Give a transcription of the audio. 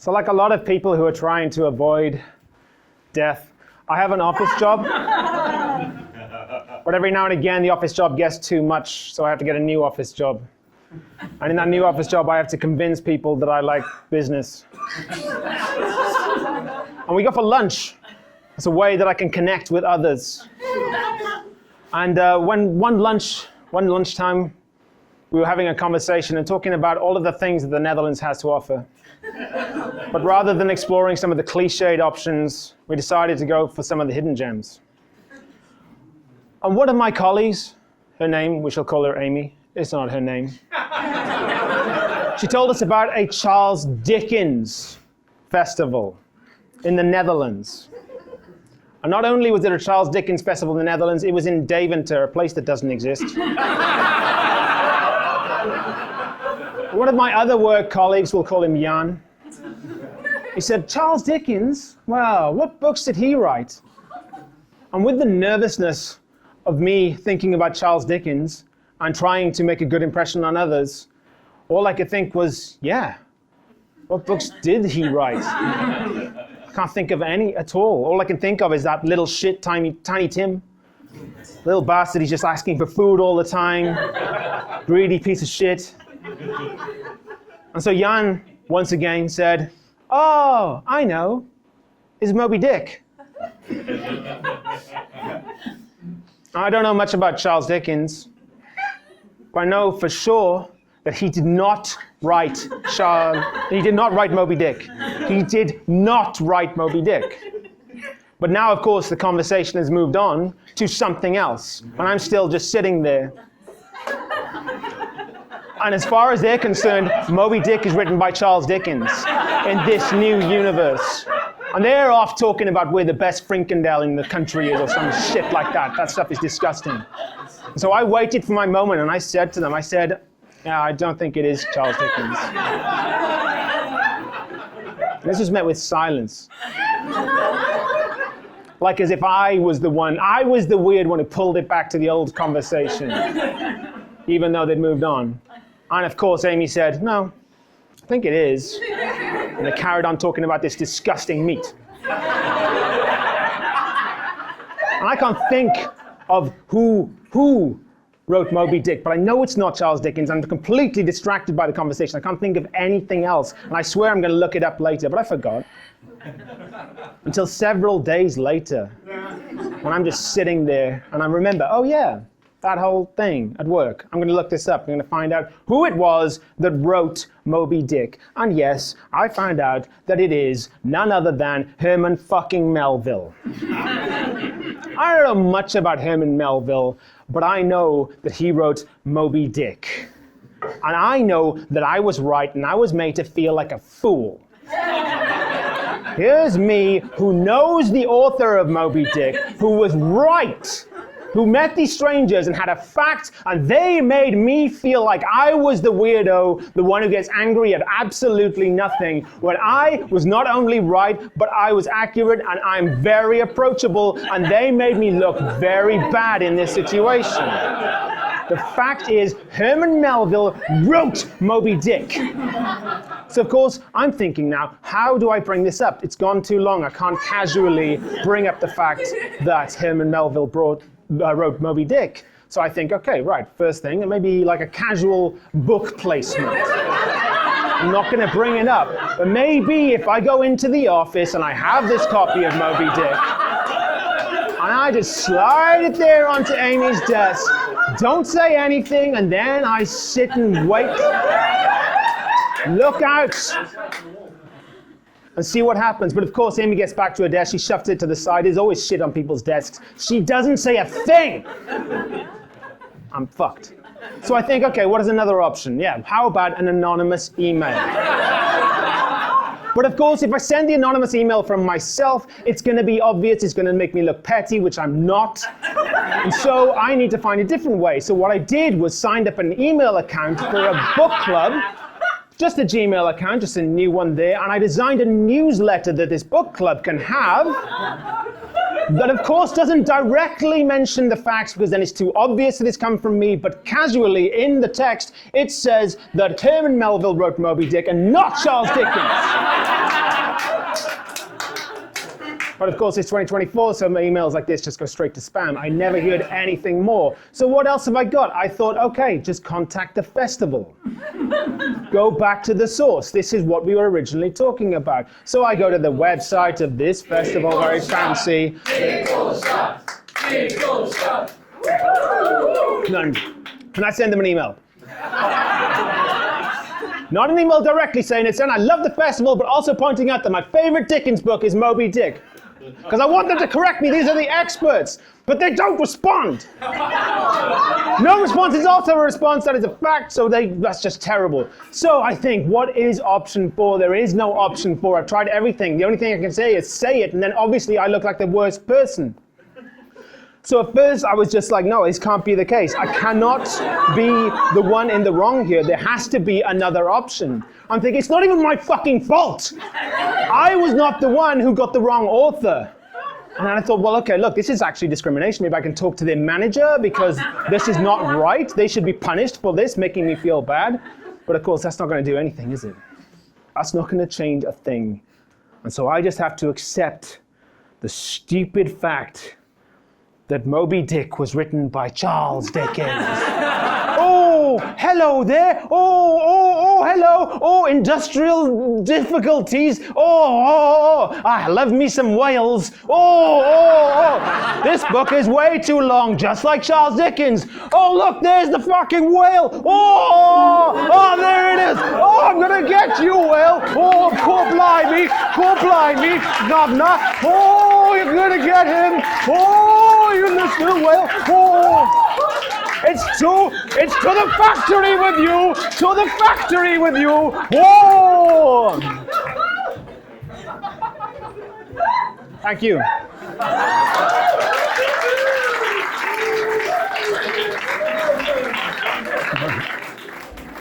So like a lot of people who are trying to avoid death, I have an office job. But every now and again, the office job gets too much, so I have to get a new office job. And in that new office job, I have to convince people that I like business. And we go for lunch. It's a way that I can connect with others. And one lunchtime, we were having a conversation and talking about all of the things that the Netherlands has to offer. But rather than exploring some of the cliched options, we decided to go for some of the hidden gems. And one of my colleagues, her name, we shall call her Amy, it's not her name. She told us about a Charles Dickens festival in the Netherlands. And not only was it a Charles Dickens festival in the Netherlands, it was in Deventer, a place that doesn't exist. One of my other work colleagues, we'll call him Jan, he said, Charles Dickens? Wow, what books did he write? And with the nervousness of me thinking about Charles Dickens and trying to make a good impression on others, all I could think was, yeah, what books did he write? I can't think of any at all. All I can think of is that little shit, Tiny Tim. Little bastard, he's just asking for food all the time. Greedy piece of shit. And so Jan, once again, said, oh, I know. It's Moby Dick. I don't know much about Charles Dickens, but I know for sure that he did not write Moby Dick. He did not write Moby Dick. But now, of course, the conversation has moved on to something else, and I'm still just sitting there. And as far as they're concerned, Moby Dick is written by Charles Dickens in this new universe. And they're off talking about where the best Frinkendel in the country is or some shit like that. That stuff is disgusting. So I waited for my moment and I said to them, yeah, I don't think it is Charles Dickens. And this was met with silence. Like as if I was the weird one who pulled it back to the old conversation, even though they'd moved on. And of course, Amy said, no, I think it is. And they carried on talking about this disgusting meat. And I can't think of who wrote Moby Dick, but I know it's not Charles Dickens. I'm completely distracted by the conversation. I can't think of anything else. And I swear I'm going to look it up later, but I forgot. Until several days later, when I'm just sitting there and I remember, oh yeah, that whole thing at work. I'm going to look this up. I'm going to find out who it was that wrote Moby Dick. And yes, I found out that it is none other than Herman fucking Melville. I don't know much about Herman Melville, but I know that he wrote Moby Dick. And I know that I was right and I was made to feel like a fool. Here's me, who knows the author of Moby Dick, who was right, who met these strangers and had a fact, and they made me feel like I was the weirdo, the one who gets angry at absolutely nothing, when I was not only right, but I was accurate, and I'm very approachable, and they made me look very bad in this situation. The fact is, Herman Melville wrote Moby Dick. So of course, I'm thinking now, how do I bring this up? It's gone too long. I can't casually bring up the fact that Herman Melville wrote Moby Dick. So I think, okay, right, first thing, it may be like a casual book placement. I'm not going to bring it up. But maybe if I go into the office and I have this copy of Moby Dick, and I just slide it there onto Amy's desk, don't say anything, and then I sit and wait, look out, and see what happens. But of course, Amy gets back to her desk, she shoves it to the side. There's always shit on people's desks. She doesn't say a thing. I'm fucked. So I think, okay, what is another option? Yeah, how about an anonymous email? But of course, if I send the anonymous email from myself, it's going to be obvious, it's going to make me look petty, which I'm not. And so I need to find a different way. So what I did was signed up an email account for a book club, just a Gmail account, just a new one there, and I designed a newsletter that this book club can have that of course doesn't directly mention the facts because then it's too obvious that it's come from me, but casually in the text it says that Herman Melville wrote Moby Dick and not Charles Dickens. But of course, it's 2024, so my emails like this just go straight to spam. I never heard anything more. So what else have I got? I thought, okay, just contact the festival. Go back to the source. This is what we were originally talking about. So I go to the website of this festival, very fancy. And I send them an email. Not an email directly saying it's done. I love the festival, but also pointing out that my favorite Dickens book is Moby Dick. Because I want them to correct me. These are the experts. But they don't respond. No response is also a response. That is a fact. So that's just terrible. So I think, what is option 4? There is no option 4. I've tried everything. The only thing I can say is say it. And then obviously I look like the worst person. So at first I was just like, no, this can't be the case. I cannot be the one in the wrong here. There has to be another option. I'm thinking, it's not even my fucking fault. I was not the one who got the wrong author. And then I thought, well, okay, look, this is actually discrimination. Maybe I can talk to their manager because this is not right. They should be punished for this, making me feel bad. But of course, that's not going to do anything, is it? That's not going to change a thing. And so I just have to accept the stupid fact that Moby Dick was written by Charles Dickens. Oh, hello there. Oh, hello. Oh, industrial difficulties. Oh, I love me some whales. Oh. This book is way too long, just like Charles Dickens. Oh, look, there's the fucking whale. Oh, there it is. Oh, I'm gonna get you, whale. Oh, poor blimey, governor. Oh, you're gonna get him. Oh, you little whale. Oh. It's to the factory with you! To the factory with you! Whoa! Thank you.